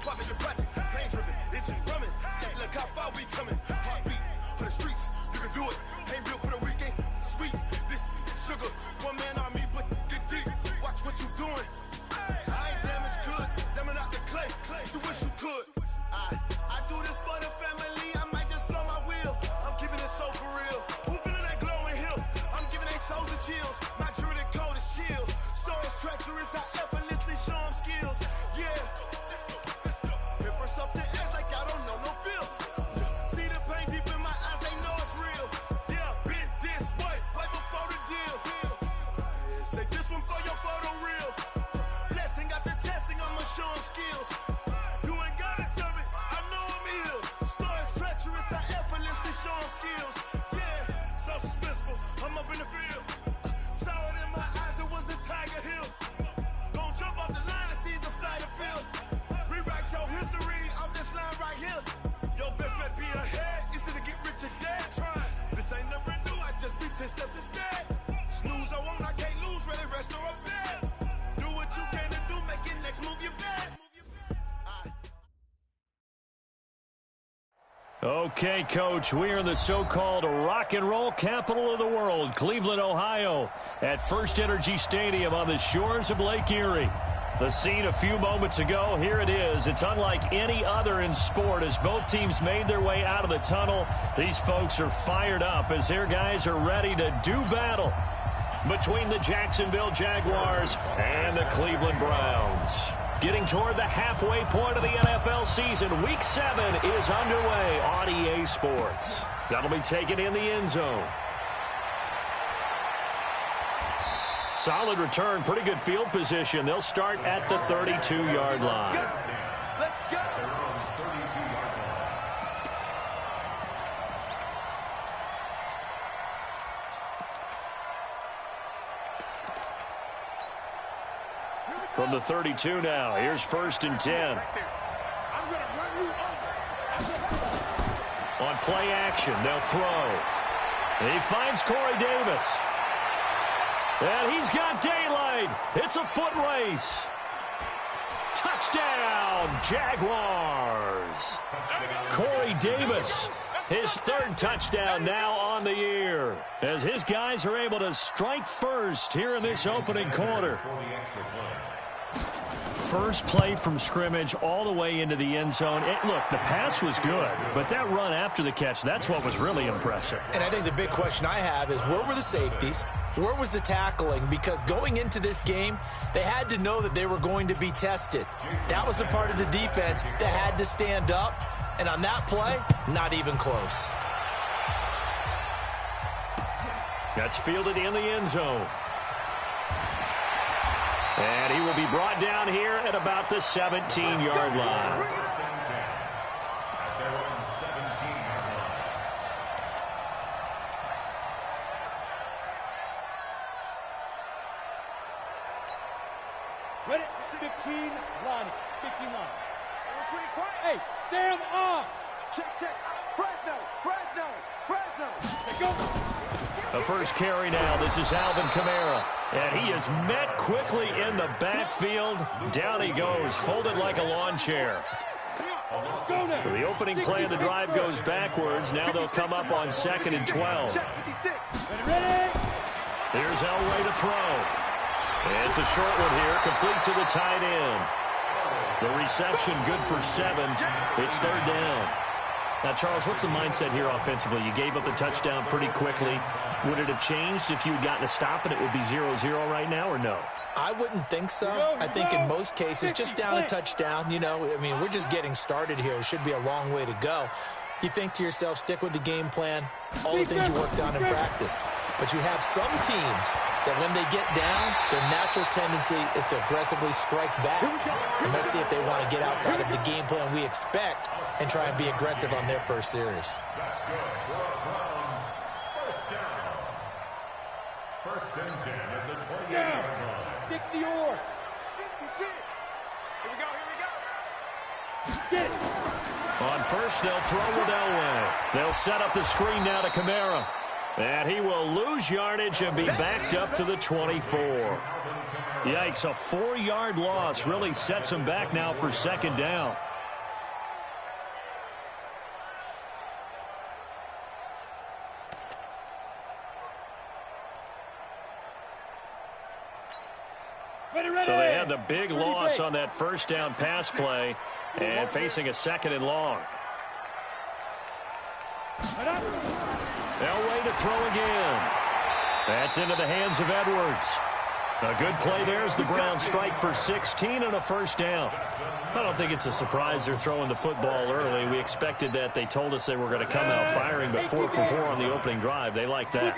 Father, your projects, pain driven, itching, drumming. Look how far we coming. Heartbeat for the streets, you can do it. Ain't built for the weekend. Sweet, this sugar, one man army, but get deep. Watch what you doing. I ain't damaged goods, damn out the clay. You wish you could. I do this for the family. I might just blow my wheel. I'm keeping it so for real. Who feeling that glowing hill? I'm giving they souls the chills. My jury the cold is chill. Stories treacherous, I effortlessly show them skills. Yeah. Hit first off the edge like I don't know no feel. See the pain deep in my eyes, they know it's real. Yeah, been this way, right before the deal. Say this one for your photo real. Blessing after testing, I'ma show them skills. You ain't gotta tell me, I know I'm ill. Stories treacherous, I effortlessly show them skills. Yeah, so suspenseful, I'm up in the field. Saw it in my eyes, it was the Tiger Hill. Gon' jump off the line and see the flight of field. Rewrite your history off this line right here. Your best bet be ahead, easy to get rich or dead. Trying, this ain't never new, I just be 10 steps instead. Snooze I won't, I can't lose, ready, rest or a bed. Do what you can to do, make your next move your best. Okay, Coach, we are in the so-called rock and roll capital of the world, Cleveland, Ohio, at First Energy Stadium on the shores of Lake Erie. The scene a few moments ago, here it is. It's unlike any other in sport as both teams made their way out of the tunnel. These folks are fired up as their guys are ready to do battle between the Jacksonville Jaguars and the Cleveland Browns. Getting toward the halfway point of the NFL season, Week 7 is underway on EA Sports. That'll be taken in the end zone. Solid return, pretty good field position. They'll start at the 32-yard line. Let's go. From the 32 now, here's 1st and 10. On play action, they'll throw. And he finds Corey Davis. And he's got daylight. It's a foot race. Touchdown, Jaguars. Corey Davis, his 3rd touchdown now on the year, as his guys are able to strike first here in this opening quarter. First play from scrimmage all the way into the end zone. Look, the pass was good, but that run after the catch, that's what was really impressive. And I think the big question I have is, where were the safeties? Where was the tackling? Because going into this game, they had to know that they were going to be tested. That was a part of the defense that had to stand up. And on that play, not even close. That's fielded in the end zone. And he will be brought down here at about the 17-yard line. Ready? 15 line. 15 line. Hey, Sam on. Check. Fresno. Say go. The first carry now. This is Alvin Kamara. And he is met quickly in the backfield. Down he goes, folded like a lawn chair. So the opening play of the drive goes backwards. Now they'll come up on 2nd and 12. Ready? Here's Elway to throw. And it's a short one here, complete to the tight end. The reception good for 7. It's 3rd down. Now, Charles, what's the mindset here offensively? You gave up the touchdown pretty quickly. Would it have changed if you had gotten a stop and it would be 0-0 right now, or no? I wouldn't think so. I think in most cases, just down a touchdown, we're just getting started here. It should be a long way to go. You think to yourself, stick with the game plan, all the things you worked on in practice. But you have some teams that when they get down, their natural tendency is to aggressively strike back. And let's see if they want to get outside of the game plan we expect and try and be aggressive on their first series. First and 10 at the 20-yard line. 60 or 56. Here we go. get. On first, they'll throw with Elway. They'll set up the screen now to Kamara. And he will lose yardage and be backed up to the 24. Yikes, a 4-yard loss really sets him back now for 2nd down. So they had the big loss on that first down pass play and facing a 2nd and long. Elway to throw again. That's into the hands of Edwards. A good play there as the Browns strike for 16 and a first down. I don't think it's a surprise they're throwing the football early. We expected that. They told us they were going to come out firing, but 4 for 4 on the opening drive. They like that.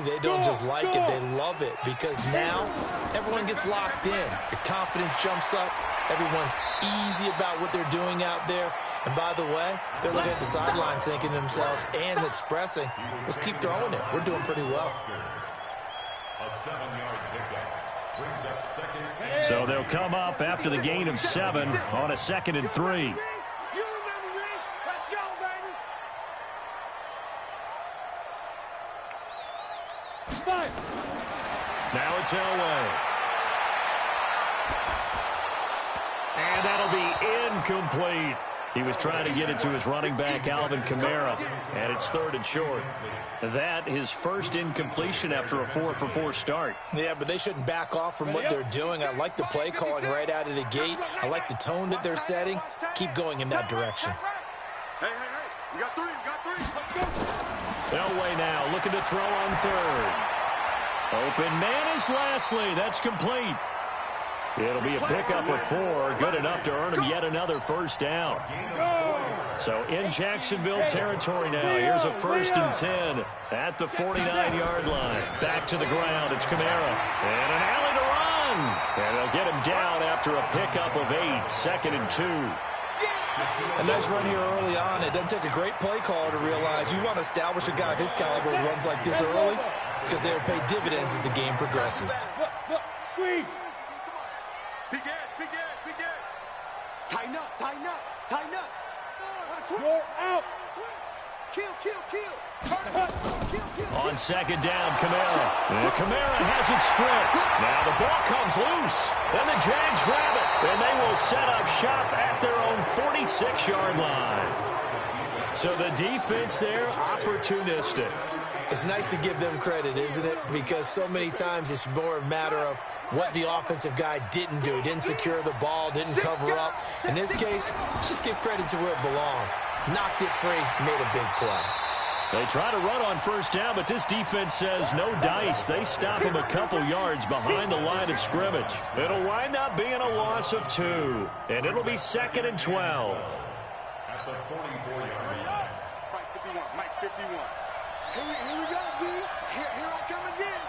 They don't just like it, they love it, because now everyone gets locked in. Your confidence jumps up. Everyone's easy about what they're doing out there. And by the way, they're looking at the sideline thinking to themselves and expressing, let's keep throwing it. We're doing pretty well. A 7-yard pickup brings up 2nd. So they'll come up after the gain of 7 on a 2nd and 3. You remember me. Let's go, baby. Five. Now it's Elway. And that'll be incomplete. He was trying to get it to his running back, Alvin Kamara, and it's 3rd and short. That his first incompletion after a 4 for 4 start. Yeah, but they shouldn't back off from what they're doing. I like the play calling right out of the gate. I like the tone that they're setting. Keep going in that direction. Hey, you got 3, Elway now looking to throw on 3rd. Open man is Lashley. That's complete. It'll be a pickup of 4, good enough to earn him yet another first down. So in Jacksonville territory now, here's a 1st and 10 at the 49-yard line. Back to the ground, it's Kamara. And an alley to run. And they'll get him down after a pickup of 8, 2nd and 2. A nice run here early on. It doesn't take a great play caller to realize you want to establish a guy of his caliber who runs like this early, because they'll pay dividends as the game progresses. Squeeze. Big Ed. Tighten up. You're out. Kill. On 2nd down, Kamara. And Kamara has it stripped. Now the ball comes loose. Then the Jags grab it. And they will set up shop at their own 46-yard line. So the defense there, opportunistic. It's nice to give them credit, isn't it? Because so many times it's more a matter of what the offensive guy didn't do. He didn't secure the ball, didn't cover up. In this case, let's just give credit to where it belongs. Knocked it free, made a big play. They try to run on first down, but this defense says no dice. They stop him a couple yards behind the line of scrimmage. It'll wind up being a loss of 2, and it'll be 2nd and 12. At the 44-yard line. Mike 51. Here we go, D. Here I come again.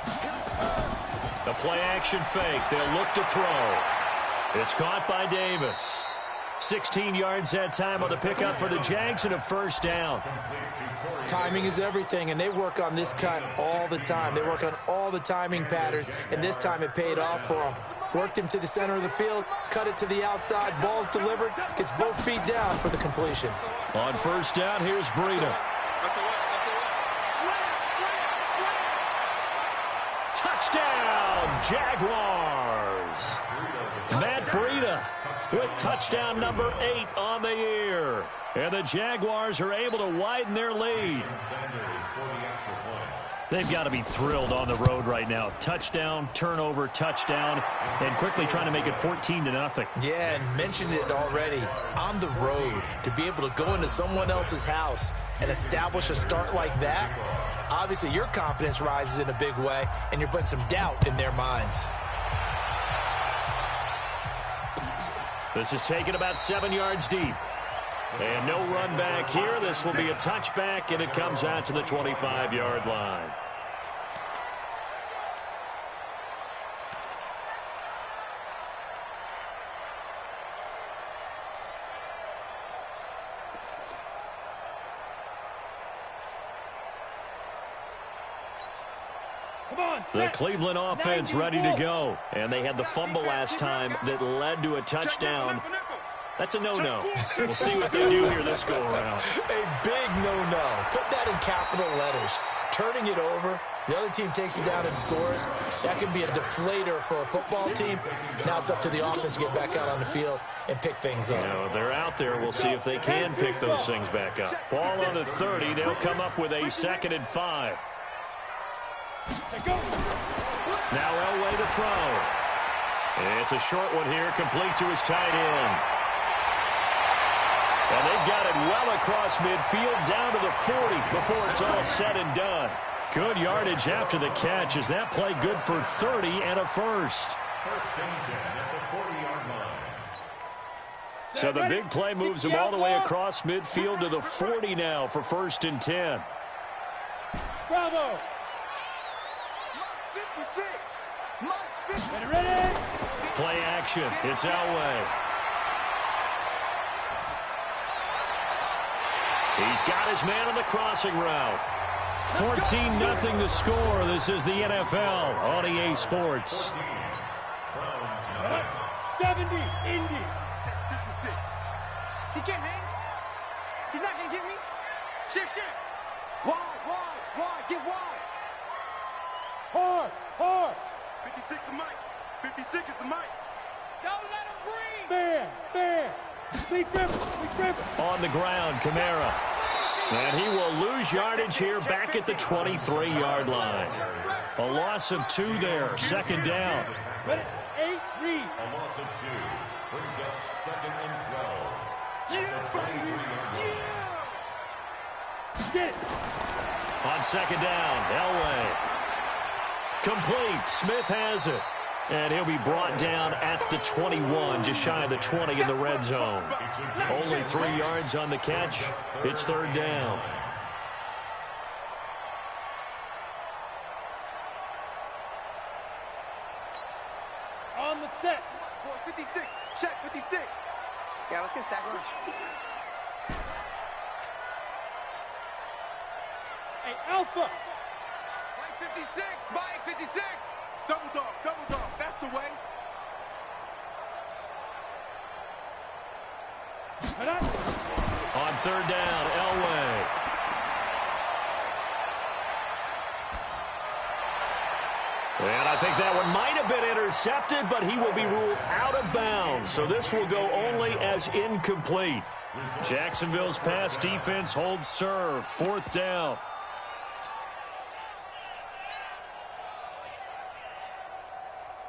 The play-action fake. They'll look to throw. It's caught by Davis. 16 yards that time on the pickup for the Jags and a first down. Timing is everything, and they work on this cut all the time. They work on all the timing patterns, and this time it paid off for them. Worked him to the center of the field, cut it to the outside, ball's delivered, gets both feet down for the completion. On first down, here's Breida. Touchdown, Jaguars. Matt Breida with touchdown number 8 on the year. And the Jaguars are able to widen their lead. They've got to be thrilled on the road right now. Touchdown, turnover, touchdown, and quickly trying to make it 14-0. Yeah, and mentioned it already. On the road, to be able to go into someone else's house and establish a start like that, obviously your confidence rises in a big way, and you're putting some doubt in their minds. This is taken about 7 yards deep. And no run back here. This will be a touchback, and it comes out to the 25-yard line. The Cleveland offense ready to go. And they had the fumble last time that led to a touchdown. That's a no-no. We'll see what they do here this go-around. A big no-no. Put that in capital letters. Turning it over, the other team takes it down and scores. That can be a deflator for a football team. Now it's up to the offense to get back out on the field and pick things up. You know, they're out there. We'll see if they can pick those things back up. Ball on the 30. They'll come up with a 2nd and 5. Now Elway to throw. It's a short one here, complete to his tight end. And they've got it well across midfield, down to the 40 before it's all said and done. Good yardage after the catch. Is that play good for 30 and a first? First and 10 at the 40-yard line. So the big play moves him all the way across midfield to the 40 now for first and 10. Bravo. 56. Months 50. Ready? Play action. It's Elway. He's got his man on the crossing route. 14-0 the score. This is the NFL on EA Sports. 70, Indy. 56. He can't hang. He's not going to get me. Shift. Wide. Get wide. Hard. 56 is Mike. 56 is the Mike. Don't let him breathe. Fair. Sleep grip. On the ground, Kamara. And he will lose yardage here back at the 23-yard line. A loss of 2 there, second down. 8, read. A loss of 2 brings up second and 12. At the 23-yard line. Get it. On second down, Elway. Complete. Smith has it. And he'll be brought down at the 21, just shy of the 20 in the red zone. Only 3 yards on the catch. It's third down. On the set. 56. Check 56. Yeah, let's go sack lunch. Hey, Alpha. Mike 56. Mike 56. Double dog. That's the way. On third down, Elway. And I think that one might have been intercepted, but he will be ruled out of bounds. So this will go only as incomplete. Jacksonville's pass defense holds serve. Fourth down.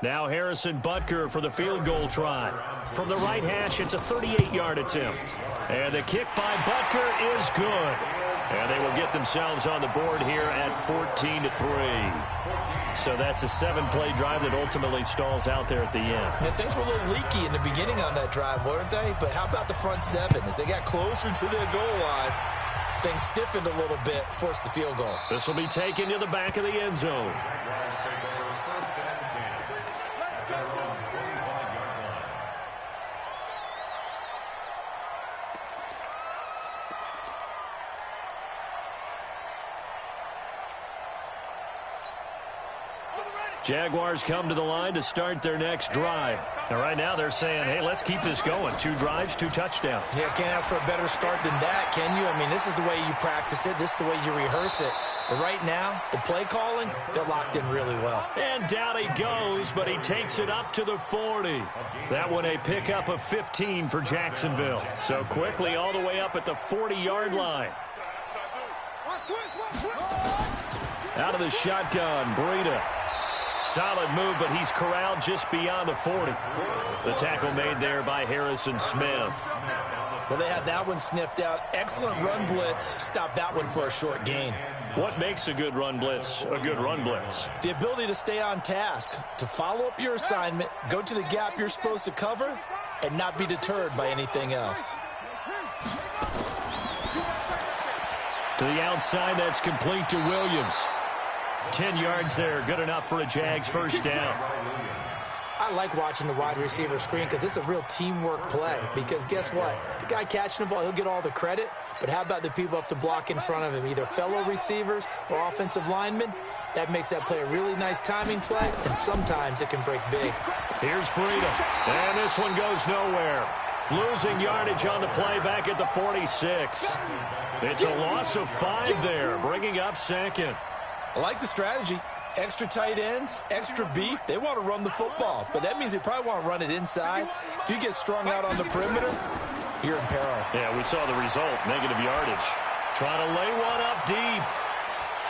Now Harrison Butker for the field goal try. From the right hash, it's a 38-yard attempt. And the kick by Butker is good. And they will get themselves on the board here at 14-3. So that's a 7-play drive that ultimately stalls out there at the end. Yeah, things were a little leaky in the beginning on that drive, weren't they? But how about the front 7? As they got closer to their goal line, things stiffened a little bit, forced the field goal. This will be taken to the back of the end zone. Jaguars come to the line to start their next drive. And right now they're saying, hey, let's keep this going. 2 drives, 2 touchdowns. Yeah, can't ask for a better start than that, can you? I mean, this is the way you practice it. This is the way you rehearse it. But right now, the play calling, they're locked in really well. And down he goes, but he takes it up to the 40. That one a pickup of 15 for Jacksonville. So quickly all the way up at the 40-yard line. Out of the shotgun, Breida. Solid move, but he's corralled just beyond the 40. The tackle made there by Harrison Smith. Well, they had that one sniffed out. Excellent run blitz. Stopped that one for a short gain. What makes a good run blitz a good run blitz? The ability to stay on task, to follow up your assignment, go to the gap you're supposed to cover, and not be deterred by anything else. To the outside, that's complete to Williams. 10 yards there, good enough for a Jags first down. I like watching the wide receiver screen because it's a real teamwork play. Because guess what? The guy catching the ball, he'll get all the credit. But how about the people up to block in front of him, either fellow receivers or offensive linemen? That makes that play a really nice timing play, and sometimes it can break big. Here's Breida, and this one goes nowhere. Losing yardage on the play back at the 46. It's a loss of 5 there, bringing up second. I like the strategy. Extra tight ends, extra beef. They want to run the football, but that means they probably want to run it inside. If you get strung out on the perimeter, you're in peril. Yeah, we saw the result, negative yardage. Trying to lay one up deep.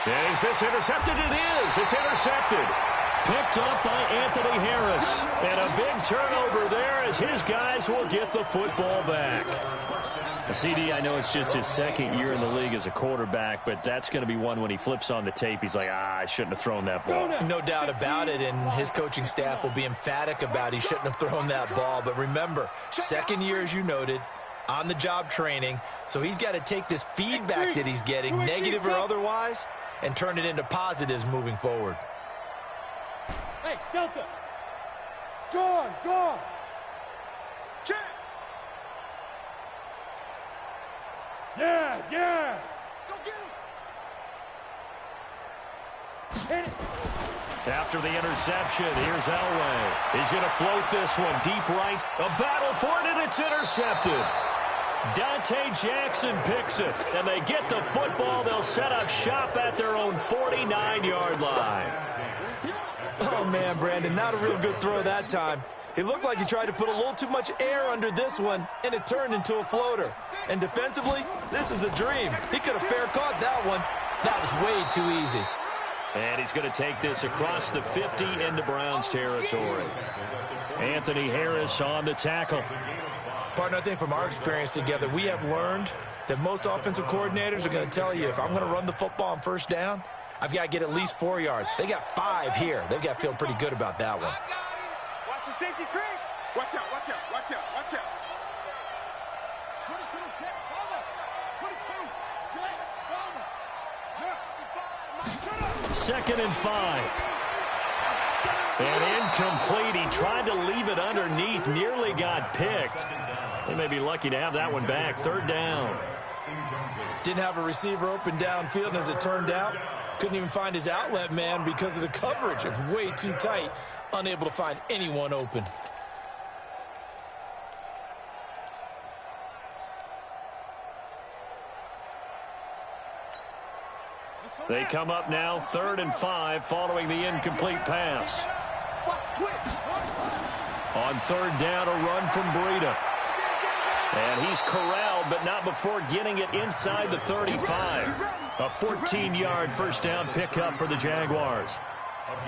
And is this intercepted? It is. It's intercepted. Picked up by Anthony Harris. And a big turnover there as his guys will get the football back. CD, I know it's just his second year in the league as a quarterback, but that's going to be one when he flips on the tape. He's like, I shouldn't have thrown that ball. No doubt about it, and his coaching staff will be emphatic about he shouldn't have thrown that ball. But remember, second year, as you noted, on-the-job training, so he's got to take this feedback that he's getting, negative or otherwise, and turn it into positives moving forward. Hey, Delta. Gone. Check. Yes. Go get him. Hit it. After the interception, here's Elway. He's going to float this one deep right. A battle for it, and it's intercepted. Dante Jackson picks it, and they get the football. They'll set up shop at their own 49-yard line. Oh, man, Brandon, not a real good throw that time. It looked like he tried to put a little too much air under this one, and it turned into a floater. And defensively, this is a dream. He could have fair caught that one. That was way too easy. And he's going to take this across the 50 into Browns territory. Anthony Harris on the tackle. Partner, I think from our experience together, we have learned that most offensive coordinators are going to tell you, if I'm going to run the football on first down, I've got to get at least 4 yards. They got 5 here. They've got to feel pretty good about that one. Watch the safety creep. Watch out. 22, check, over. 22, check, over. Look, 2nd and 5. And incomplete. He tried to leave it underneath. Nearly got picked. They may be lucky to have that one back. 3rd down. Didn't have a receiver open downfield, and as it turned out, couldn't even find his outlet man because of the coverage. It was way too tight. Unable to find anyone open. They come up now 3rd and 5 following the incomplete pass. On 3rd down, a run from Breida. And he's corralled, but not before getting it inside the 35. A 14-yard first down pickup for the Jaguars.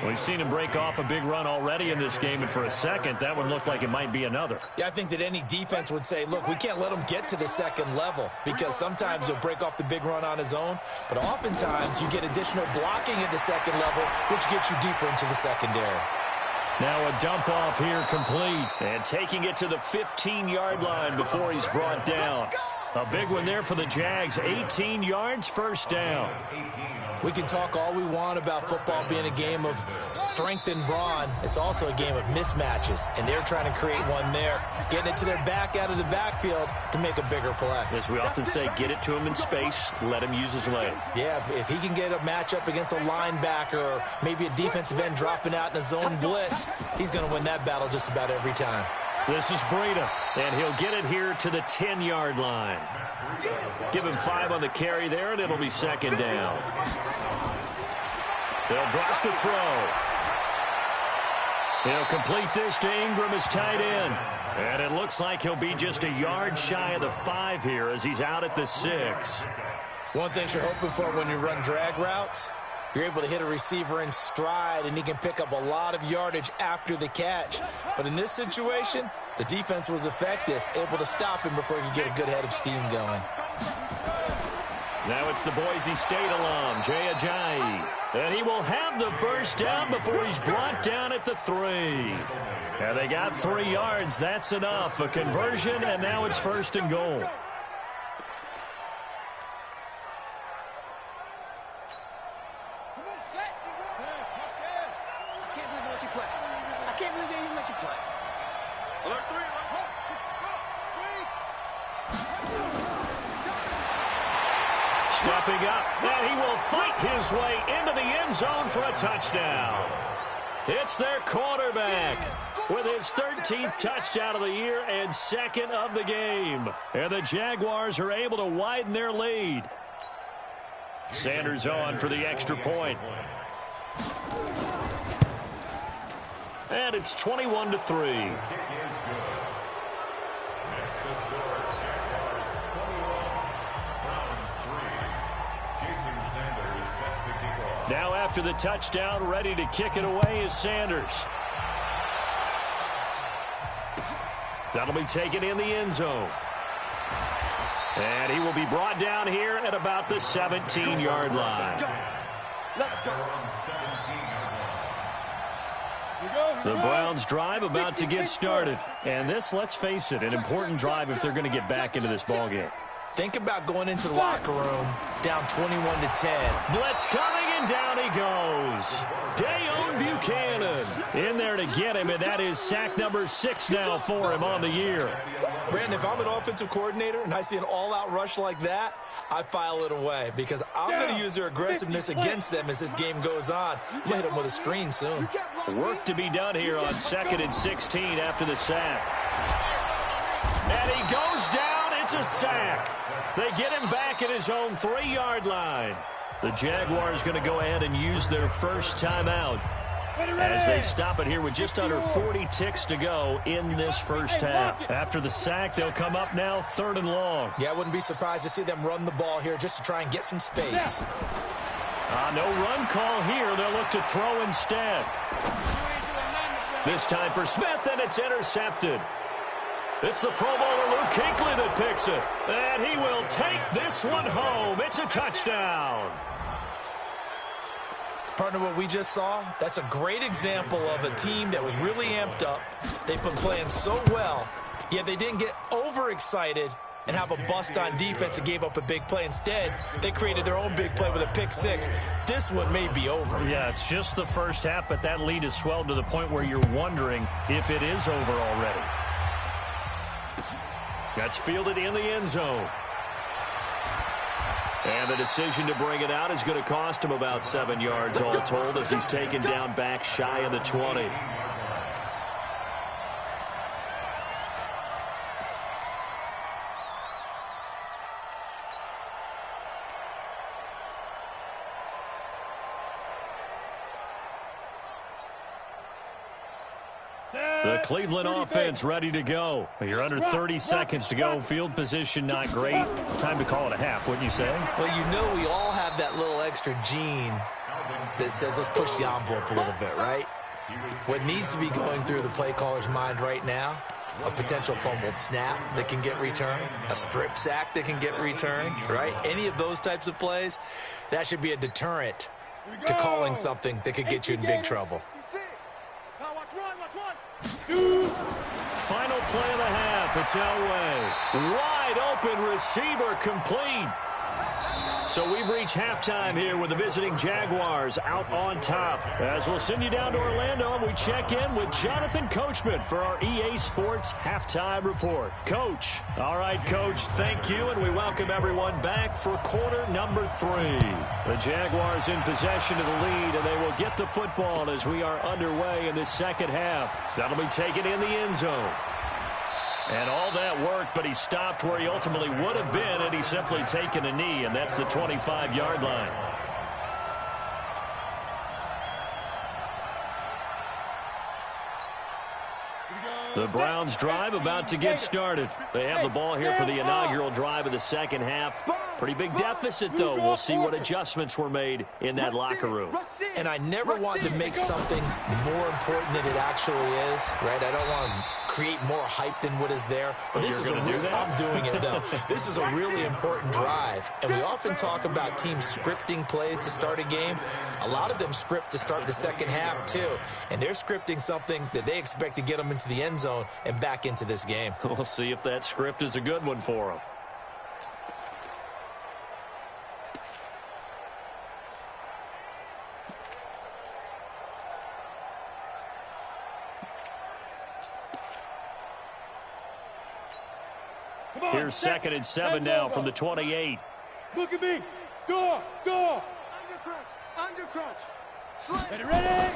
We've seen him break off a big run already in this game, and for a second, that one looked like it might be another. Yeah, I think that any defense would say, look, we can't let him get to the second level, because sometimes he'll break off the big run on his own, but oftentimes you get additional blocking at the second level, which gets you deeper into the secondary. Now a dump off here complete, and taking it to the 15-yard line before he's brought down. A big one there for the Jags, 18 yards, first down. We can talk all we want about football being a game of strength and brawn. It's also a game of mismatches, and they're trying to create one there, getting it to their back out of the backfield to make a bigger play. As we often say, get it to him in space, let him use his leg. Yeah, if he can get a matchup against a linebacker or maybe a defensive end dropping out in a zone blitz, he's going to win that battle just about every time. This is Breida, and he'll get it here to the 10-yard line. Give him 5 on the carry there, and it'll be 2nd down. They'll drop the throw. He'll complete this to Ingram as tight end. And it looks like he'll be just a yard shy of the 5 here as he's out at the 6. One thing you're hoping for when you run drag routes, you're able to hit a receiver in stride, and he can pick up a lot of yardage after the catch. But in this situation, the defense was effective, able to stop him before he could get a good head of steam going. Now it's the Boise State alum, Jay Ajayi. And he will have the first down before he's brought down at the 3. And they got 3 yards. That's enough. A conversion, and now it's 1st and goal. Stepping up, and he will fight his way into the end zone for a touchdown. It's their quarterback with his 13th touchdown of the year and 2nd of the game. And the Jaguars are able to widen their lead. Sanders on for the extra point. And it's 21-3. Sanders set to kick off. Now after the touchdown, ready to kick it away is Sanders. That'll be taken in the end zone. And he will be brought down here at about the 17-yard line. Let's go. The Browns drive about to get started. And this, let's face it, an important drive if they're going to get back into this ballgame. Think about going into the locker room down 21-10. Blitz coming, and down he goes. Dayon Buchanan in there to get him, and that is sack number 6 now for him on the year. Brandon, if I'm an offensive coordinator and I see an all-out rush like that, I file it away because I'm going to use their aggressiveness against them as this game goes on. We'll hit them with a screen soon. Work to be done here on 2nd and 16 after the sack. And he goes down. It's a sack. They get him back at his own 3-yard line. The Jaguars going to go ahead and use their first timeout as they stop it here with just under 40 ticks to go in this first half. After the sack, they'll come up now 3rd and long. Yeah, I wouldn't be surprised to see them run the ball here just to try and get some space. No run call here. They'll look to throw instead. This time for Smith, and it's intercepted. It's the Pro Bowler Luke Kuechly that picks it. And he will take this one home. It's a touchdown. Partner, what we just saw, that's a great example of a team that was really amped up. They've been playing so well, yet they didn't get overexcited and have a bust on defense and gave up a big play. Instead, they created their own big play with a pick-6. This one may be over. Yeah, it's just the first half, but that lead has swelled to the point where you're wondering if it is over already. That's fielded in the end zone. And the decision to bring it out is going to cost him about 7 yards all told as he's taken down back shy of the 20. The Cleveland offense ready to go. You're under 30 seconds to go. Field position not great. Time to call it a half, wouldn't you say? Well, you know we all have that little extra gene that says let's push the envelope a little bit, right? What needs to be going through the play caller's mind right now, a potential fumbled snap that can get returned, a strip sack that can get returned, right? Any of those types of plays, that should be a deterrent to calling something that could get you in big trouble. Final play of the half. It's Elway. Wide open receiver complete. So we've reached halftime here with the visiting Jaguars out on top. As we'll send you down to Orlando, and we check in with Jonathan Coachman for our EA Sports Halftime Report. Coach. All right, Coach, thank you, and we welcome everyone back for quarter number 3. The Jaguars in possession of the lead, and they will get the football as we are underway in this second half. That'll be taken in the end zone. And all that worked, but he stopped where he ultimately would have been, and he's simply taken a knee, and that's the 25-yard line. The Browns drive about to get started. They have the ball here for the inaugural drive of the second half. Pretty big deficit, though. We'll see what adjustments were made in that locker room. And I never want to make something more important than it actually is, right? I don't want to create more hype than what is there. But this is I'm doing it, though. This is a really important drive. And we often talk about teams scripting plays to start a game. A lot of them script to start the second half, too. And they're scripting something that they expect to get them into the end zone and back into this game. We'll see if that script is a good one for them. Here's 2nd and 7 now from the 28. Look at me. Door. Under crunch. Ready.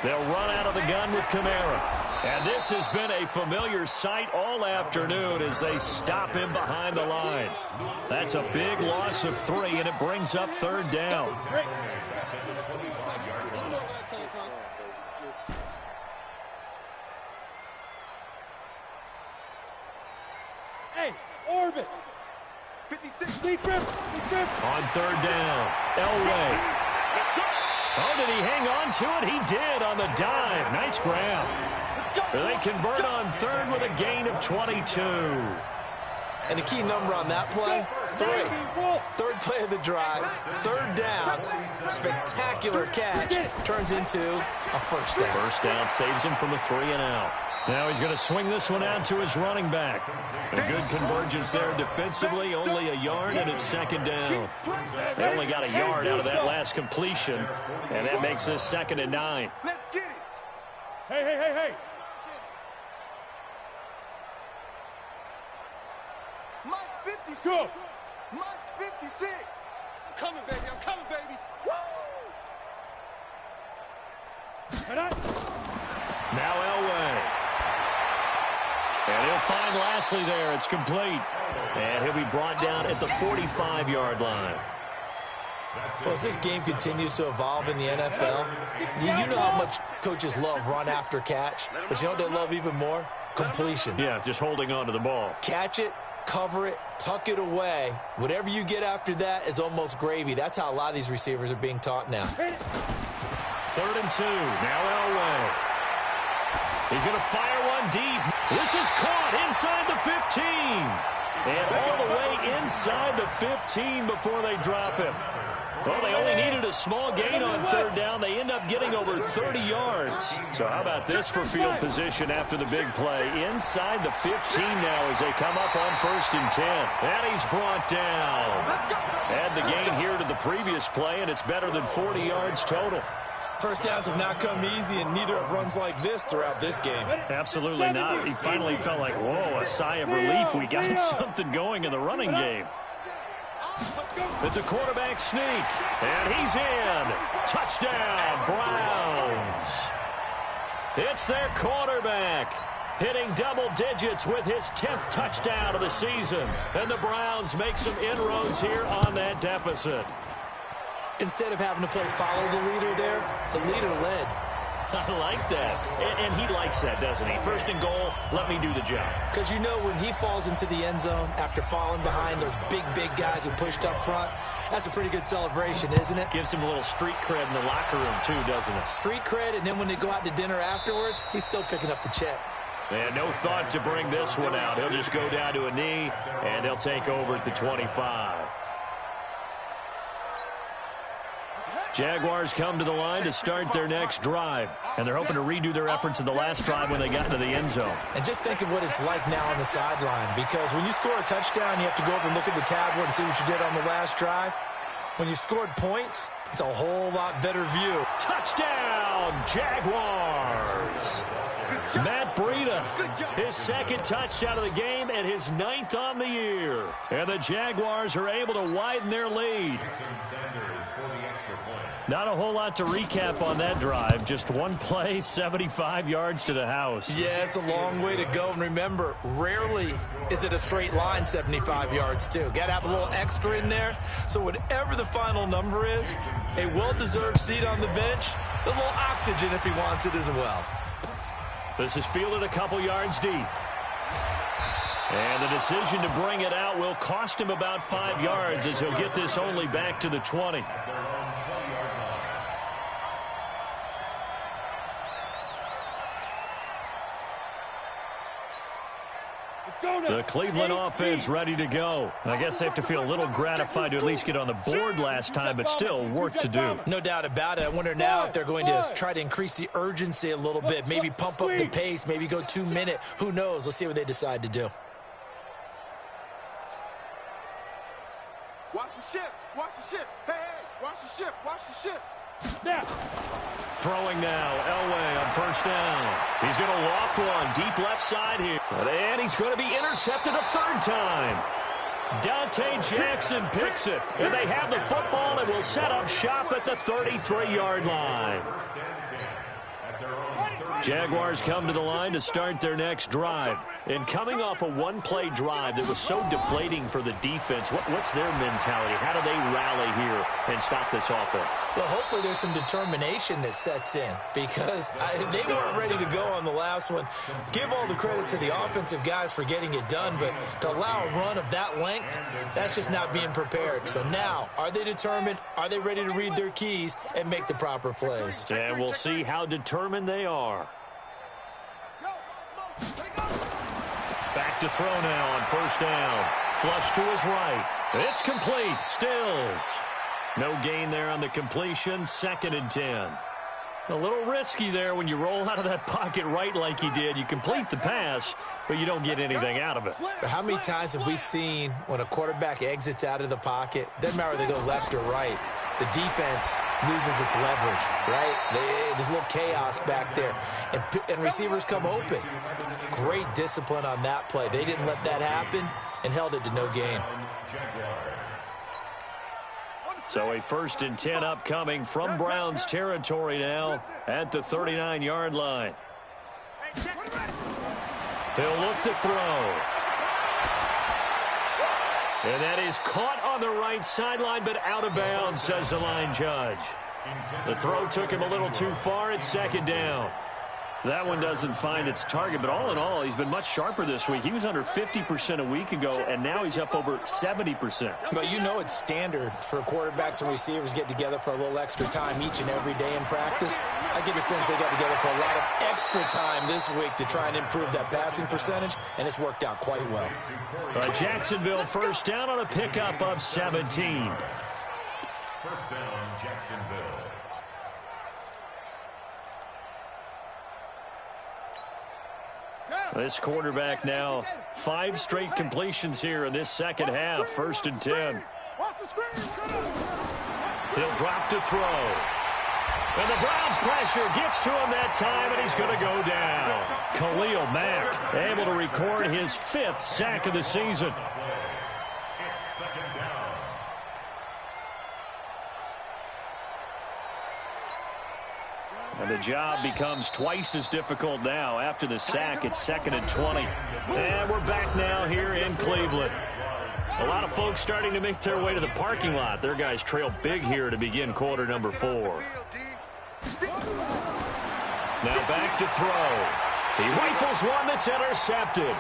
They'll run out of the gun with Kamara. And this has been a familiar sight all afternoon as they stop him behind the line. That's a big loss of 3, and it brings up 3rd down. Hey, orbit. 56. Deep grip. On 3rd down, Elway. Oh, did he hang on to it? He did on the dive. Nice grab. They convert on third with a gain of 22. And the key number on that play, 3. Third play of the drive, third down, spectacular catch, turns into a first down. First down saves him from a 3-and-out. Now he's going to swing this one out to his running back. A good convergence there defensively, only a yard, and it's second down. They only got a yard out of that last completion, and that makes this 2nd and 9. Let's get it. Hey. Mike's 56. Go. Mike's 56. I'm coming, baby. Woo! Now Elway. And he'll find Lashley there. It's complete. And he'll be brought down at the 45-yard line. Well, as this game continues to evolve in the NFL, you know how much coaches love run after catch, but you know what they love even more? Completion. Yeah, just holding on to the ball. Catch it, cover it, tuck it away. Whatever you get after that is almost gravy. That's how a lot of these receivers are being taught now. 3rd and 2. Now Elway. He's going to fire one deep. This is caught inside the 15. And all the way inside the 15 before they drop him. Well, they only needed a small gain on third down. They end up getting over 30 yards. So how about this for field position after the big play? Inside the 15 now as they come up on 1st and 10. And he's brought down. Add the gain here to the previous play, and it's better than 40 yards total. First downs have not come easy, and neither have runs like this throughout this game. Absolutely not. He finally felt like, whoa, a sigh of relief. We got something going in the running game. It's a quarterback sneak, and he's in. Touchdown, Browns. It's their quarterback hitting double digits with his 10th touchdown of the season. And the Browns make some inroads here on that deficit. Instead of having to play follow the leader there, the leader led. I like that. And he likes that, doesn't he? 1st and goal, let me do the job. Because you know when he falls into the end zone after falling behind those big guys who pushed up front, that's a pretty good celebration, isn't it? Gives him a little street cred in the locker room, too, doesn't it? Street cred, and then when they go out to dinner afterwards, he's still picking up the check. And no thought to bring this one out. He'll just go down to a knee, and they'll take over at the 25. Jaguars come to the line to start their next drive, and they're hoping to redo their efforts in the last drive when they got into the end zone. And just think of what it's like now on the sideline, because when you score a touchdown, you have to go over and look at the tablet and see what you did on the last drive. When you scored points, it's a whole lot better view. Touchdown, Jaguars! Matt Breida, his 2nd touchdown of the game and his 9th on the year. And the Jaguars are able to widen their lead. Not a whole lot to recap on that drive. Just one play, 75 yards to the house. Yeah, it's a long way to go. And remember, rarely is it a straight line 75 yards, too. Got to have a little extra in there. So whatever the final number is, a well-deserved seat on the bench, a little oxygen if he wants it as well. This is fielded a couple yards deep. And the decision to bring it out will cost him about 5 yards as he'll get this only back to the 20. The Cleveland offense ready to go. I guess they have to feel a little gratified to at least get on the board last time, but still work to do. No doubt about it. I wonder now if they're going to try to increase the urgency a little bit, maybe pump up the pace, maybe go 2 minute. Who knows? Let's see what they decide to do. Watch the ship. Watch the ship. Hey, watch the ship. Watch the ship. Now. Throwing now, Elway on 1st down. He's going to loft one deep left side here. And he's going to be intercepted a 3rd time. Dante Jackson picks it. And they have the football and will set up shop at the 33-yard line. Jaguars come to the line to start their next drive. And coming off a one-play drive that was so deflating for the defense, what's their mentality? How do they rally here and stop this offense. Well, hopefully there's some determination that sets in because they weren't ready to go on the last one. Give all the credit to the offensive guys for getting it done, but to allow a run of that length, that's just not being prepared. So now, are they determined? Are they ready to read their keys and make the proper plays? And we'll see how determined they are. Back to throw now on first down. Flush to his right. It's complete. Stills. No gain there on the completion. 2nd and 10. A little risky there when you roll out of that pocket right like he did. You complete the pass, but you don't get anything out of it. How many times have we seen when a quarterback exits out of the pocket, doesn't matter whether they go left or right, the defense loses its leverage, right? There's a little chaos back there, and receivers come open. Great discipline on that play. They didn't let that happen and held it to no gain. So a 1st and 10 upcoming from Browns territory now at the 39-yard line. He'll look to throw. And that is caught on the right sideline, but out of bounds, says the line judge. The throw took him a little too far. It's 2nd down. That one doesn't find its target, but all in all, he's been much sharper this week. He was under 50% a week ago, and now he's up over 70%. But you know it's standard for quarterbacks and receivers get together for a little extra time each and every day in practice. I get the sense they got together for a lot of extra time this week to try and improve that passing percentage, and it's worked out quite well. Jacksonville 1st down on a pickup of 17. 1st down, Jacksonville. This quarterback now 5 straight completions here in this 2nd half. 1st and 10. He'll drop to throw. And the Browns pressure gets to him that time, and he's going to go down. Khalil Mack able to record his 5th sack of the season. And the job becomes twice as difficult now after the sack. It's 2nd and 20. And we're back now here in Cleveland. A lot of folks starting to make their way to the parking lot. Their guys trail big here to begin quarter number 4. Now back to throw. He rifles one that's intercepted.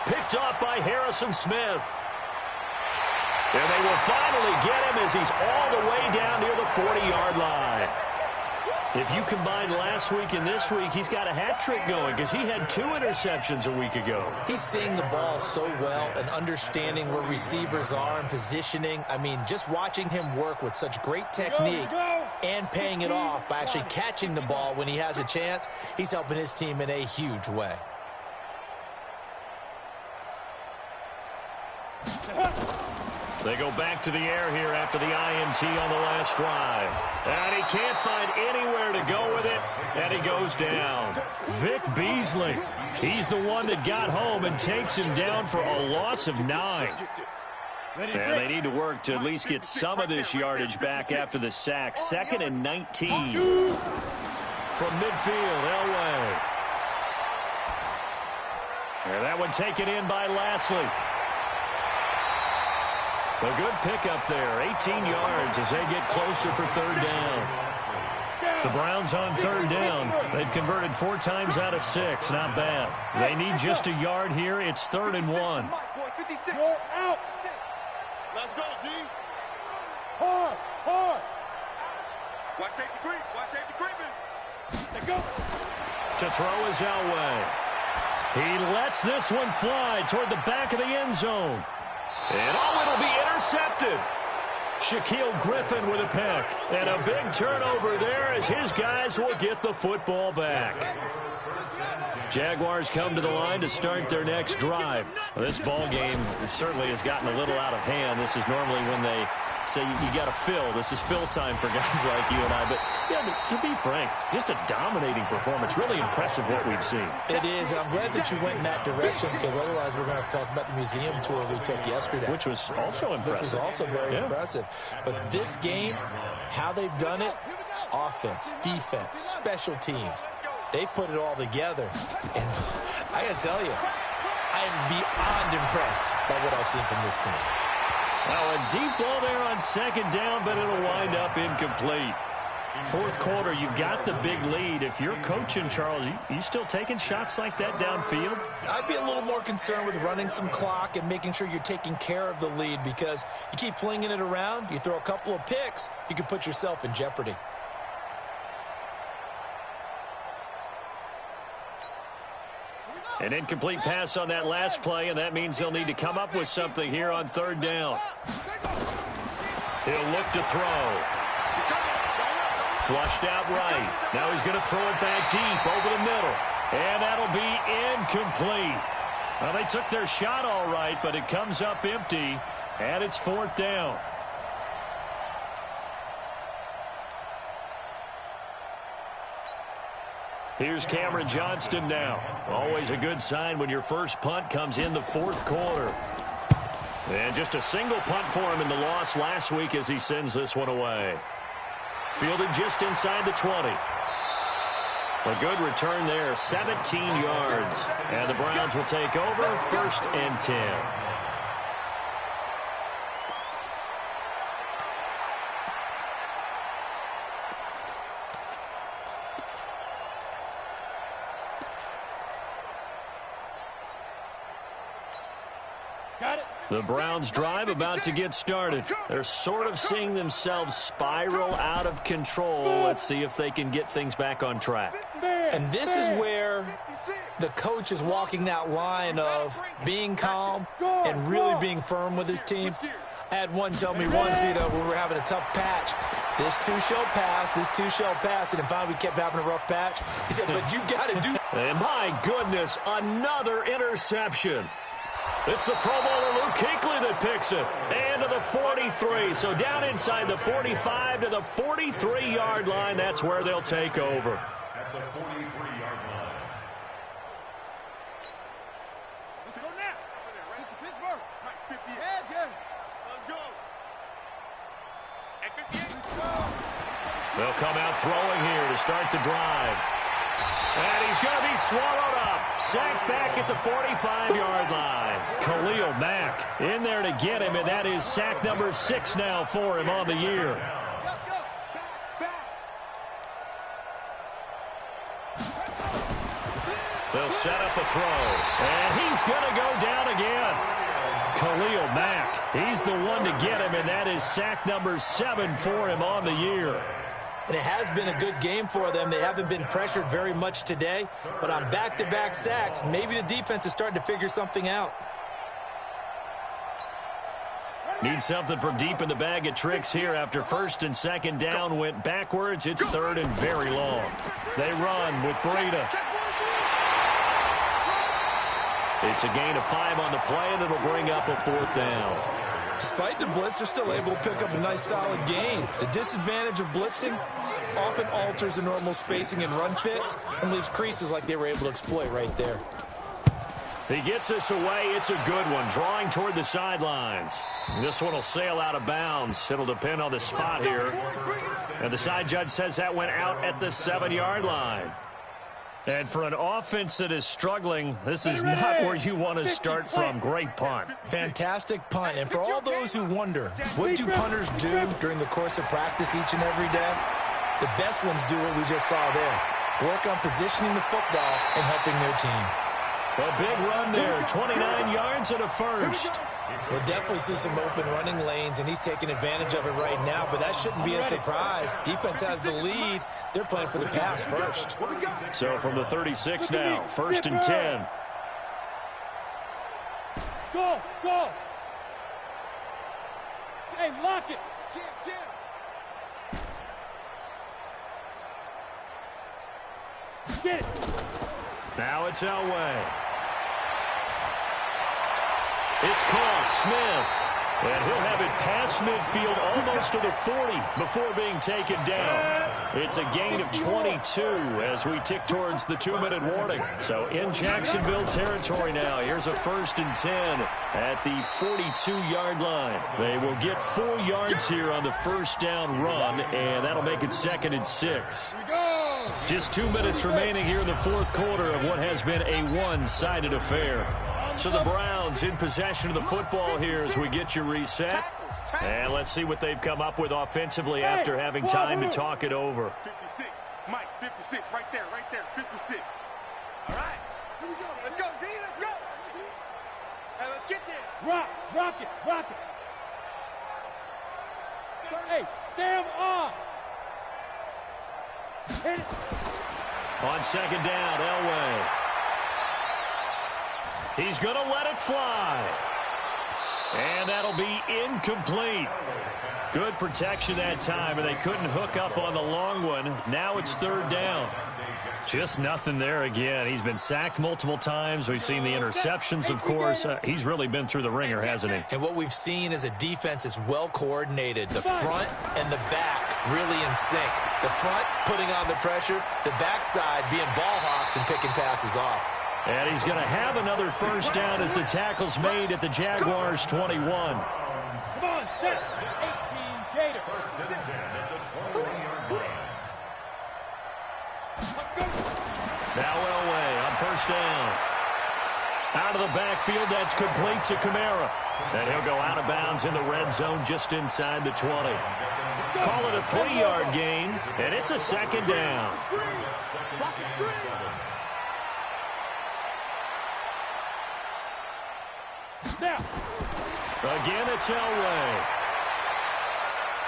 Picked off by Harrison Smith. And they will finally get him as he's all the way down near the 40-yard line. If you combine last week and this week, he's got a hat trick going because he had 2 interceptions a week ago. He's seeing the ball so well and understanding where receivers are and positioning. I mean, just watching him work with such great technique and paying it off by actually catching the ball when he has a chance, he's helping his team in a huge way. They go back to the air here after the INT on the last drive. And he can't find anywhere to go with it, and he goes down. Vic Beasley, he's the one that got home and takes him down for a loss of 9. And they need to work to at least get some of this yardage back after the sack. 2nd and 19. From midfield, Elway. And that one taken in by Lashley. A good pickup there, 18 yards as they get closer for 3rd down. The Browns on 3rd down. They've converted 4 times out of 6. Not bad. They need just a yard here. It's 3rd and 1. Let's go, D. Hard, hard. Watch safety creep. Watch safety creeping. Let's go. To throw is Elway. He lets this one fly toward the back of the end zone. And it'll be intercepted. Shaquille Griffin with a pick. And a big turnover there as his guys will get the football back. Jaguars come to the line to start their next drive. Well, this ball game certainly has gotten a little out of hand. This is normally when they say you got to fill. This is fill time for guys like you and I. But, yeah, to be frank, just a dominating performance. Really impressive what we've seen. It is, and I'm glad that you went in that direction because otherwise we're going to have to talk about the museum tour we took yesterday. Which was also impressive. Which was also very impressive. But this game, how they've done it, offense, defense, special teams, they put it all together. And I got to tell you, I am beyond impressed by what I've seen from this team. Now a deep ball there on second down, but it'll wind up incomplete. Fourth quarter, you've got the big lead. If you're coaching, Charles, you still taking shots like that downfield? I'd be a little more concerned with running some clock and making sure you're taking care of the lead, because you keep flinging it around, you throw a couple of picks, you can put yourself in jeopardy. An incomplete pass on that last play, and that means they'll need to come up with something here on third down. He'll look to throw. Flushed out right. Now he's going to throw it back deep over the middle. And that'll be incomplete. Well, they took their shot all right, but it comes up empty, and it's fourth down. Here's Cameron Johnston now. Always a good sign when your first punt comes in the fourth quarter. And just a single punt for him in the loss last week as he sends this one away. Fielded just inside the 20. A good return there, 17 yards. And the Browns will take over, first and 10. The Browns drive about to get started. They're sort of seeing themselves spiral out of control. Let's see if they can get things back on track. And this is where the coach is walking that line of being calm and really being firm with his team. I had one tell me once, when we were having a tough patch, this too shall pass, this too shall pass. And finally we kept having a rough patch. He said, but you got to do. And my goodness, another interception. It's the Pro Bowler Luke Kuechly that picks it. And to the 43. So down inside the 45 to the 43-yard line. That's where they'll take over. At the 43-yard line. Let's go now. Right to Pittsburgh. Right, 50. Yeah. Let's go. At 58. Let's go. They'll come out throwing here to start the drive. And he's going to be swallowed up. Sacked back at the 45-yard line. Khalil Mack in there to get him, and that is sack number 6 now for him on the year. They'll set up a throw, and he's going to go down again. Khalil Mack, he's the one to get him, and that is sack number 7 for him on the year. And it has been a good game for them. They haven't been pressured very much today, but on back-to-back sacks, maybe the defense is starting to figure something out. Need something from deep in the bag of tricks here after first and second down went backwards. It's third and very long. They run with Breida. It's a gain of 5 on the play, and it'll bring up a fourth down. Despite the blitz, they're still able to pick up a nice, solid gain. The disadvantage of blitzing often alters the normal spacing and run fits and leaves creases like they were able to exploit right there. He gets this away. It's a good one, drawing toward the sidelines. This one will sail out of bounds. It'll depend on the spot here. And the side judge says that went out at the 7-yard line. And for an offense that is struggling, this is not where you want to start from. Great punt. Fantastic punt. And for all those who wonder, what do punters do during the course of practice each and every day? The best ones do what we just saw there. Work on positioning the football and helping their team. A big run there, 29 yards and a first. We'll definitely see some open running lanes, and he's taking advantage of it right now, but that shouldn't be a surprise. Defense has the lead. They're playing for the pass first. So from the 36 now, first and 10. Go. Hey, lock it. Jam. Get it. Now it's Elway. It's caught, Smith. And he'll have it past midfield almost to the 40 before being taken down. It's a gain of 22 as we tick towards the 2-minute warning. So in Jacksonville territory now, here's a first and 10 at the 42-yard line. They will get 4 yards here on the first down run, and that'll make it second and 6. Just 2 minutes remaining here in the fourth quarter of what has been a one-sided affair. So the Browns in possession of the football here as we get you reset. And let's see what they've come up with offensively after having time to talk it over. 56. Mike, 56. Right there, 56. All right. Here we go. Let's go, D. Let's go. Hey, let's get there. Rock it. Hey, Sam on. Hit it. On second down, Elway. He's going to let it fly. And that'll be incomplete. Good protection that time, and they couldn't hook up on the long one. Now it's third down. Just nothing there again. He's been sacked multiple times. We've seen the interceptions, of course. He's really been through the ringer, hasn't he? And what we've seen is a defense that's well coordinated. The front and the back really in sync. The front putting on the pressure, the backside being ball hawks and picking passes off. And he's going to have another first down as the tackle's made at the Jaguars' 21. Come on, set. 18 Gator. Now Elway on first down. Out of the backfield, that's complete to Kamara. And he'll go out of bounds in the red zone just inside the 20. Call it a 3-yard gain, and it's a second down. Watch the screen. Now. Again, it's Elway.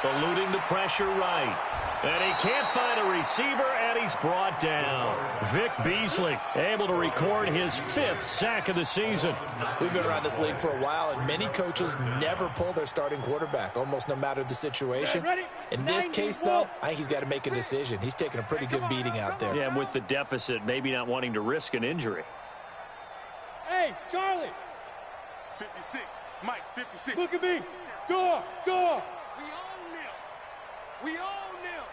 Eluding the pressure right. And he can't find a receiver, and he's brought down. Vic Beasley able to record his 5th sack of the season. We've been around this league for a while, and many coaches never pull their starting quarterback, almost no matter the situation. In this case, though, I think he's got to make a decision. He's taking a pretty good beating out there. Yeah, and with the deficit, maybe not wanting to risk an injury. Hey, Charlie. 56. Mike, 56. Look at me. Door. We own them.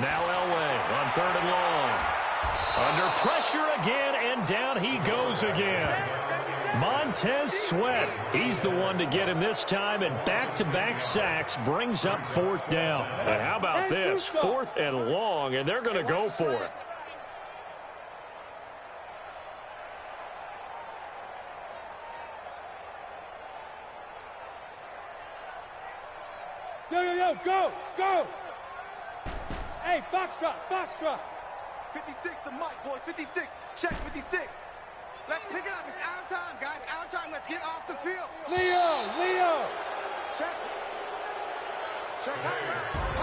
Now Elway on third and long. Under pressure again, and down he goes again. Montez Sweat, he's the one to get him this time, and back-to-back sacks brings up fourth down. And how about this? 4th and long, and they're going to go for it. Yo, go. Hey, box drop. 56 to Mike, boys. 56. Check 56. Let's pick it up. It's our time, guys. Our time. Let's get off the field. Leo. Check.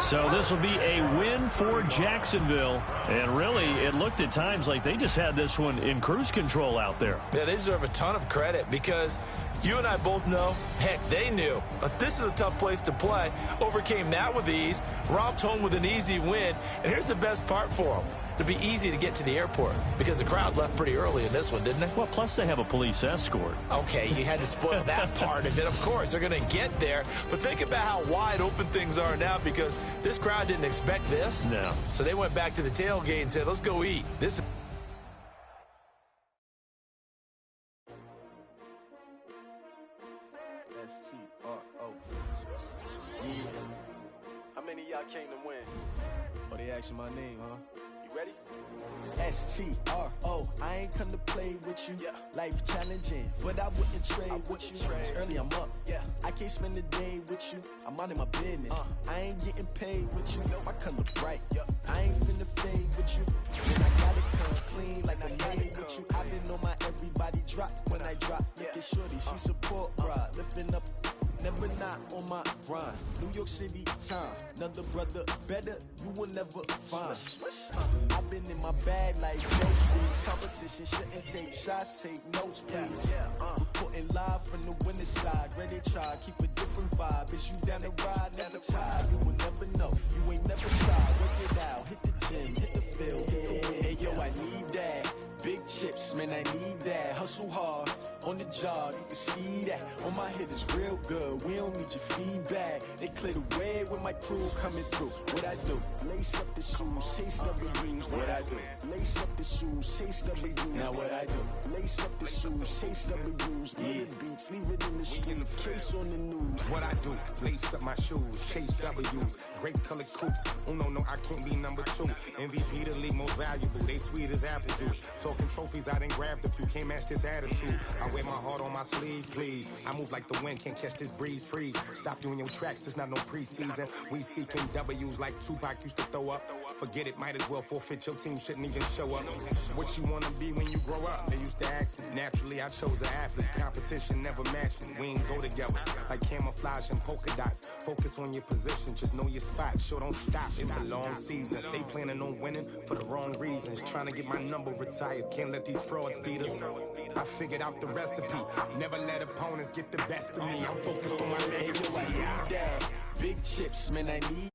So this will be a win for Jacksonville. And really, it looked at times like they just had this one in cruise control out there. Yeah, they deserve a ton of credit because you and I both know, heck, they knew. But this is a tough place to play. Overcame that with ease, romped home with an easy win. And here's the best part for them. It'll be easy to get to the airport because the crowd left pretty early in this one, didn't it? Well, plus they have a police escort. Okay, you had to spoil that part of it. Of course, they're going to get there. But think about how wide open things are now because this crowd didn't expect this. No. So they went back to the tailgate and said, let's go eat. This S-T-R-O. Yeah. How many of y'all came to win? Oh, they asking my name, huh? You ready? S-T-R-O. I ain't come to play with you. Yeah. Life challenging, but I wouldn't trade with you. It's early, I'm up. Yeah. I can't spend the day with you. I'm minding my business. I ain't getting paid with you. My color bright. I ain't finna fade with you. And I gotta come clean like I made with you. I've been on my everybody drop when I drop. Look at shorty, she support ride. Lifting up. Never not on my grind. New York City time. Another brother better, you will never find. I've been in my bag like groceries. Competition shouldn't take shots, take notes, please. Reporting live from the winning side. Ready to try, keep a different vibe. Is you down the ride, never tired. You will never know, you ain't never tried. Work it out, hit the gym, hit the field. Hey yo, I need that. Big chips, man, I need that. Hustle hard, on the job, you can see that. On my head is real good, we don't need your feedback. They clear the way with my crew coming through. What I do? Lace up the shoes, chase W's. What I do? Lace up the shoes, chase W's. Now what I do? Lace up the shoes, chase W's. Yeah, beats, leave it in the street, case on the news. What I do? Lace up my shoes, chase W's. Great colored coops. Oh no, I can't be number 2. MVP the league most valuable. They sweet as apple juice. Talking trophies, I done grabbed a few. Came match this attitude. I wear my heart on my sleeve, please. I move like the wind, can't catch this breeze, freeze. Stop you in your tracks, there's not no preseason. We seeking W's like Tupac used to throw up. Forget it, might as well forfeit, your team shouldn't even show up. What you wanna be when you grow up? They used to ask me. Naturally, I chose an athlete. Competition never matched me. We ain't go together like camouflage and polka dots. Focus on your position, just know your spot. Sure, don't stop, it's a long season. They planning on winning for the wrong reasons. Trying to get my number retired, can't let these frauds beat us. I figured out the recipe. Never let opponents get the best of me. I'm focused on my legacy. Big chips, man, I need